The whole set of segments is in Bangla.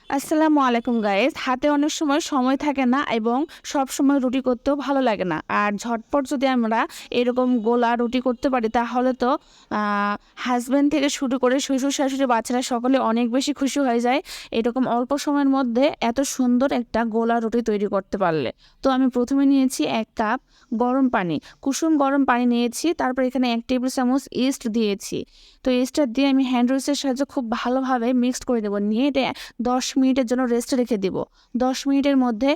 আসসালামু আলাইকুম গাইস। হাতে অনেক সময় থাকে না এবং সব সময় রুটি করতেও ভালো লাগে না। আর ঝটপট যদি আমরা এরকম গোলা রুটি করতে পারি তাহলে তো হাজব্যান্ড থেকে শুরু করে শ্বশুর শাশুড়ি বাচ্চারা সকলে অনেক বেশি খুশি হয়ে যায় এরকম অল্প সময়ের মধ্যে এত সুন্দর একটা গোলা রুটি তৈরি করতে পারলে। তো আমি প্রথমে নিয়েছি 1 কাপ গরম পানি, কুসুম গরম পানি নিয়েছি। তারপর এখানে 1 টেবিল চামচ ইস্ট দিয়েছি। তো ইস্টটা দিয়ে আমি হ্যান্ড উইক্সের সাহায্যে খুব ভালোভাবে মিক্সড করে দেবো। নিয়ে এটা 10 মিনিটের জন্য রেস্টে রেখে দিব। 10 মিনিটের মধ্যে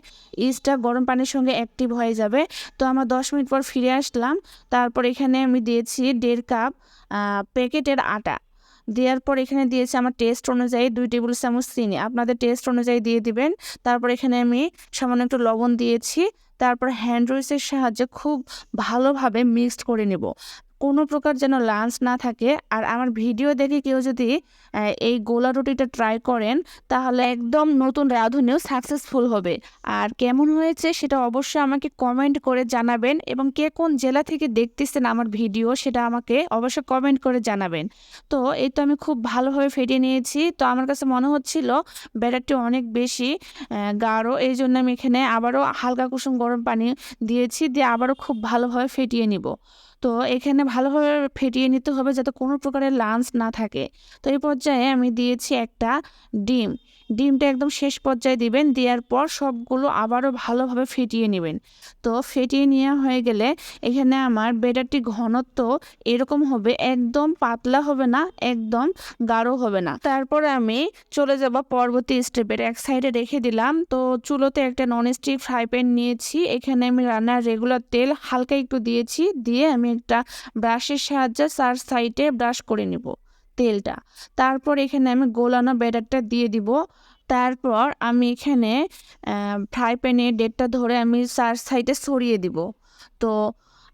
ইস্টটা গরম পানির সঙ্গে অ্যাক্টিভ হয়ে যাবে। তো আমার 10 মিনিট পর ফিরে আসলাম। তারপর এখানে আমি দিয়েছি 1.5 কাপ প্যাকেটের আটা। দেওয়ার পর এখানে দিয়েছি আমার টেস্ট অনুযায়ী 2 টেবিল চামচ চিনি, আপনাদের টেস্ট অনুযায়ী দিয়ে দিবেন। তারপর এখানে আমি সামান্য একটু লবণ দিয়েছি। তারপর হ্যান্ড উইক্সের সাহায্যে খুব ভালোভাবে মিক্সড করে নেব, কোনো প্রকার যেন লাঞ্চ না থাকে। আর আমার ভিডিও দেখে কেউ যদি এই গোলা রুটিটা ট্রাই করেন তাহলে একদম নতুন রাঁধুনিও সাকসেসফুল হবে। আর কেমন হয়েছে সেটা অবশ্যই আমাকে কমেন্ট করে জানাবেন, এবং কে কোন জেলা থেকে দেখতেছেন আমার ভিডিও সেটা আমাকে অবশ্যই কমেন্ট করে জানাবেন। তো এই তো আমি খুব ভালোভাবে ফেটিয়ে নিয়েছি। তো আমার কাছে মনে হচ্ছিল ব্যাটারটি অনেক বেশি গাঢ়, এই জন্য আমি এখানে আবারও হালকা কুসুম গরম পানি দিয়েছি, দিয়ে আবারও খুব ভালোভাবে ফেটিয়ে নিব। তো এখানে ভালোভাবে ফেটিয়ে নিতে হবে যাতে কোনো প্রকারের লাঞ্চ না থাকে। তো এই পর্যায়ে আমি দিয়েছি একটা ডিম। ডিমটা একদম শেষ পর্যায়ে দিবেন। দেওয়ার পর সবগুলো আবারও ভালোভাবে ফেটিয়ে নেবেন। তো ফেটিয়ে নেওয়া হয়ে গেলে এখানে আমার ব্যাটারটি ঘনত্ব এরকম হবে, একদম পাতলা হবে না, একদম গাঢ় হবে না। তারপরে আমি চলে যাব পরবর্তী স্টেপের। এক সাইডে রেখে দিলাম। তো চুলোতে একটা ননস্টিক ফ্রাই প্যান নিয়েছি। এখানে আমি রান্নার রেগুলার তেল হালকা একটু দিয়েছি, দিয়ে আমি একটা ব্রাশের সাহায্যে 4 সাইডে ব্রাশ করে নিব তেলটা। তারপর এখানে আমি গোলানো ব্যাটারটা দিয়ে দিব। তারপর আমি এখানে ফ্রাই প্যানে ডেটটা ধরে আমি 4 সাইডে ছড়িয়ে দিব। তো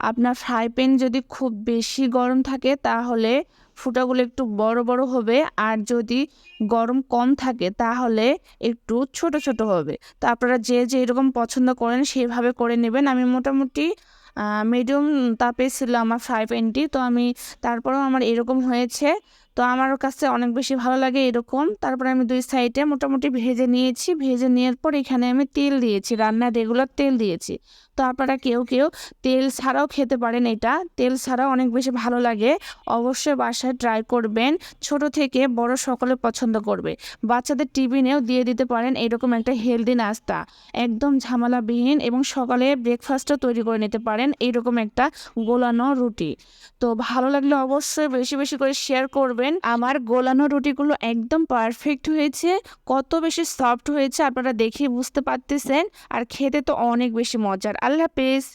আপনার ফ্রাই প্যান যদি খুব বেশি গরম থাকে তাহলে ফুটাগুলো একটু বড় বড় হবে, আর যদি গরম কম থাকে তাহলে একটু ছোট ছোট হবে। তো আপনারা যে যে এরকম পছন্দ করেন সেভাবে করে নেবেন। আমি মোটামুটি মিডিয়াম তাপে ছিল আমার ফ্রাই প্যানটি। তো আমি তারপরেও আমার এরকম হয়েছে। তো আমার কাছে অনেক বেশি ভালো লাগে এরকম। তারপরে আমি 2 সাইডে মোটামুটি ভেজে নিয়েছি। ভেজে নেওয়ার পর এখানে আমি তেল দিয়েছি, রান্নার রেগুলার তেল দিয়েছি। তো আপনারা কেউ কেউ তেল ছাড়াও খেতে পারেন, এটা তেল ছাড়াও অনেক বেশি ভালো লাগে। অবশ্যই বাসায় ট্রাই করবেন, ছোট থেকে বড় সকলে পছন্দ করবে। বাচ্চাদের টিফিনেও দিয়ে দিতে পারেন এরকম একটা হেলদি নাস্তা, একদম ঝামেলাবিহীন, এবং সকালে ব্রেকফাস্টও তৈরি করে নিতে পারেন এইরকম একটা গোলানো রুটি। তো ভালো লাগলে অবশ্যই বেশি বেশি করে শেয়ার করবেন। আমার গোলানো রুটিগুলো একদম পারফেক্ট হয়েছে, কত বেশি সফট হয়েছে আপনারা দেখে বুঝতে পারতেছেন। আর খেতে তো অনেক বেশি মজার। আল্লাহ হাফেজ।